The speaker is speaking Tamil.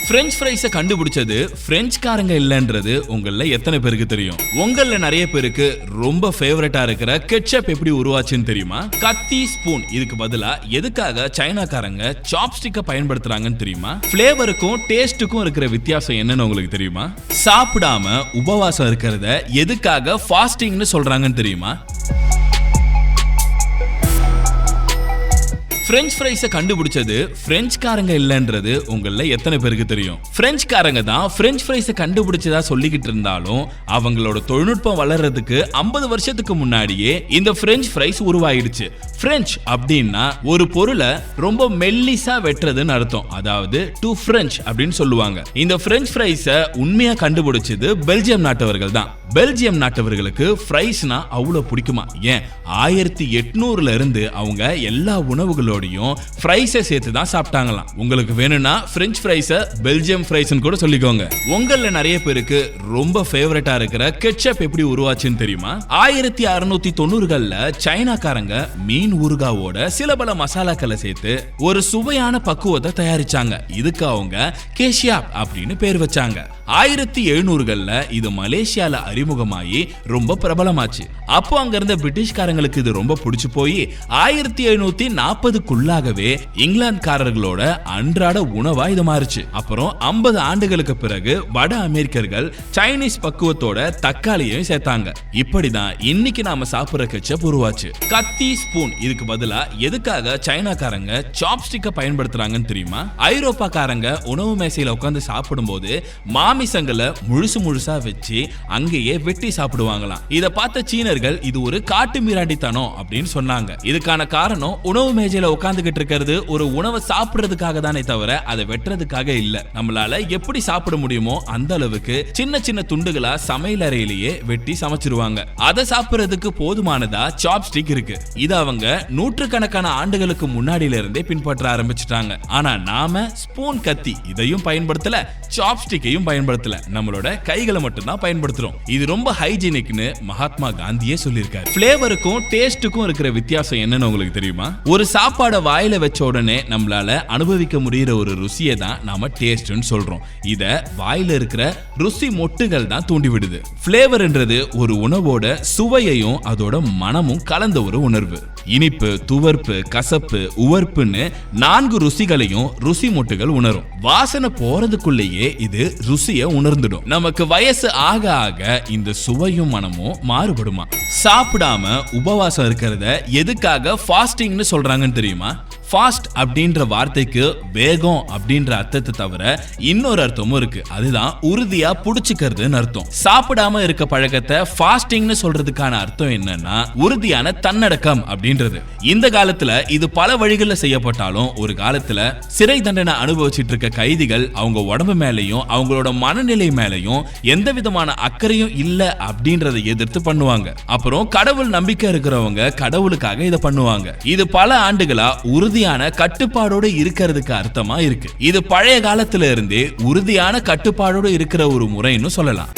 பிரெஞ்ச் ஃப்ரைஸை கண்டுபிடிச்சது பிரெஞ்சுக்காரங்க இல்லன்றது உங்கள எத்தனை பேருக்கு தெரியும்? உங்கள நிறைய பேருக்கு ரொம்ப ஃபேவரட்டா இருக்கிற கெட்சப் எப்படி உருவாச்சுன்னு தெரியுமா? கத்தி, ஸ்பூன் இதுக்கு பதிலா எதுக்காக சைனாக்காரங்க சாப்ஸ்டிக்க பயன்படுத்துறாங்கன்னு தெரியுமா? ஃபிளேவருக்கும் டேஸ்டுக்கும் இருக்கிற வித்தியாசம் என்னன்னு உங்களுக்கு தெரியுமா? சாப்பிடாம உபவாசம் இருக்கிறத எதுக்காக ஃபாஸ்டிங்னு சொல்றாங்கன்னு தெரியுமா? பிரெஞ்ச் ஃப்ரைஸை கண்டுபிடிச்சது பிரெஞ்சுக்காரங்க இல்லன்றது உங்கள எத்தனை பேருக்கு தெரியும்? பிரெஞ்சுக்காரங்க தான் பிரெஞ்ச் ஃப்ரைஸை கண்டுபிடிச்சதா சொல்லிக்கிட்டு இருந்தாலும் அவங்களோட தொழில்நுட்பம் வளர்றதுக்கு 50 வருஷத்துக்கு முன்னாடியே இந்த பிரெஞ்ச் ஃப்ரைஸ் உருவாயிடுச்சு. பிரெஞ்ச் அப்படின்னா ஒரு பொருளை ரொம்ப மெல்லிசா வெட்டுறதுன்னு அர்த்தம். அதாவது டு பிரெஞ்ச் அப்படின்னு சொல்லுவாங்க. இந்த பிரெஞ்ச் ஃப்ரைஸை உண்மையா கண்டுபிடிச்சது பெல்ஜியம் நாட்டவர்கள் தான். பெல்ஜியம் நாட்டவர்களுக்கு ஃப்ரைஸ்னா அவ்வளவு பிடிக்குமா? ஏன் 1800ல இருந்து அவங்க எல்லா உணவுகளோடையும் ஃப்ரைஸை சேர்த்து தான் சாப்பிட்டாங்களாம். உங்களுக்கு வேணும்னா பிரெஞ்ச் ஃப்ரைஸை பெல்ஜியம் ஃப்ரைஸ்னு கூட சொல்லிக்கோங்க. உங்கள நிறைய பேருக்கு ரொம்ப ஃபேவரட்டா இருக்கிற கெட்சப் எப்படி உருவாச்சுன்னு தெரியுமா? 1690கள்ல சைனாக்காரங்க மீன் ஊறுகாவோட சில பல மசாலாக்களை சேர்த்து ஒரு சுவையான பக்குவத்தை தயாரிச்சாங்க. இதுக்கு அவங்க கேஷியாப் அப்படின்னு பேர் வச்சாங்க. 1700கள்ல இது மலேசியால அறிமுகமாயி ரொம்ப பிரபலமாச்சு. அப்போ அங்க இருந்த பிரிட்டிஷ்காரங்களுக்கு இது ரொம்ப பிடிச்சு போய் 1740க்குள்ளாகவே இங்கிலாந்துக்காரர்களோட அன்றாட உணவா இது மாறுச்சு. அப்புறம் 50 ஆண்டுகளுக்கு பிறகு வட அமெரிக்கர்கள் சைனீஸ் பக்குவத்தோட தக்காளியையும் சேர்த்தாங்க. இப்படிதான் இன்னைக்கு நாம சாப்பிடுற கெட்சப் உருவாச்சு. கத்தி, ஸ்பூன் இதுக்கு பதிலா எதுக்காக சைனாக்காரங்க சாப்ஸ்டிக்க பயன்படுத்துறாங்கன்னு தெரியுமா? ஐரோப்பாக்காரங்க உணவு மேசையில உட்கார்ந்து சாப்பிடும்போது மாமிசங்களை முழுசா வச்சு அங்கேயே வெட்டி சாப்பிடுவாங்களாம். இத பார்த்த சீனர்கள் இது ஒரு காட்டு மிராண்டித்தனம் அப்படின்னு சொன்னாங்க. இதுக்கான காரணம் உணவு மேஜையில உட்கார்ந்துகிட்டு இருக்கிறது ஒரு உணவை சாப்பிடுறதுக்காக தானே தவிர அதை வெட்டுறதுக்காக இல்ல. நம்மளால எப்படி சாப்பிட முடியுமோ அந்த அளவுக்கு சின்ன சின்ன துண்டுகளா சமையல் அறையிலேயே வெட்டி சமைச்சிருவாங்க. அதை சாப்பிடுறதுக்கு போதுமானதா சாப்ஸ்டிக் இருக்கு. இது அவங்க நூற்றுக்கணக்கான ஆண்டுகளுக்கு முன்னாடியில இருந்தே பின்பற்ற ஆரம்பிச்சிட்டாங்க. ஆனா நாம ஸ்பூன், கத்தி இதையும் பயன்படுத்தல, சாப்ஸ்டிக்கையும் பயன்படுத்தல. நம்மளோட கைகளை மட்டும் தான் பயன்படுத்துறோம். இது ரொம்ப ஹைஜீனிக்னு மகாத்மா காந்தியே சொல்லியிருக்காரு. ஃபிளேவருக்கும் டேஸ்டுக்கும் இருக்கிற வித்தியாசம் என்னன்னு உங்களுக்கு தெரியுமா? ஒரு சாப்பாடை வாயில வச்ச உடனே நம்மளால அனுபவிக்க முடியற ஒரு ருசியை தான் நாம டேஸ்ட்னு சொல்றோம். இத வாயில இருக்கிற ருசி மொட்டுகள் தான் தூண்டி விடுது. ஃபிளேவர்ன்றது ஒரு உணவோட சுவையையும் அதோட மனமும் கலந்த ஒரு உணர்வு. இனிப்பு, துவர்ப்பு, கசப்பு, உவர்ப்புன்னு 4 ருசிகளையும் ருசி மொட்டுகள் உணரும். வாசனை போறதுக்குள்ளேயே இது ருசியை உணர்ந்துடும். நமக்கு வயசு ஆக ஆக இந்த சுவையும் மனமும் மாறுபடுமா? சாப்பிடாம உபவாசம் இருக்கிறத எதுக்காக ஃபாஸ்டிங்னு சொல்றாங்கன்னு தெரியுமா? ஃபாஸ்ட் அப்படின்ற வார்த்தைக்கு வேகம் அப்படின்ற அர்த்தத்தை தவிர இன்னொரு அர்த்தமும் இருக்கு. அதுதான் உறுதியா புடிச்சுக்கிறதுன்னு அர்த்தம். சாப்பிடாம இருக்க பழக்கத்தை ஃபாஸ்டிங்னு சொல்றதுக்கான அர்த்தம் என்னன்னா உறுதியான தன்னடக்கம் அப்படின்றது. இந்த காலத்துல இது பல வழிகளில் செய்யப்பட்டாலும் ஒரு காலத்துல சிறை தண்டனை அனுபவிச்சுட்டு இருக்க கைதிகள் அவங்க உடம்பு மேலையும் அவங்களோட மனநிலை மேலையும் எந்த விதமான அக்கறையும் இல்ல அப்படின்றதை எதிர்த்து பண்ணுவாங்க. அப்புறம் கடவுள் நம்பிக்கை இருக்கிறவங்க கடவுளுக்காக இதை பண்ணுவாங்க. இது பல ஆண்டுகளா உறுதியான கட்டுப்பாடோடு இருக்கிறதுக்கு அர்த்தமா இருக்கு. இது பழைய காலத்துல இருந்தே உறுதியான கட்டுப்பாடோடு இருக்கிற ஒரு முறைன்னு சொல்லலாம்.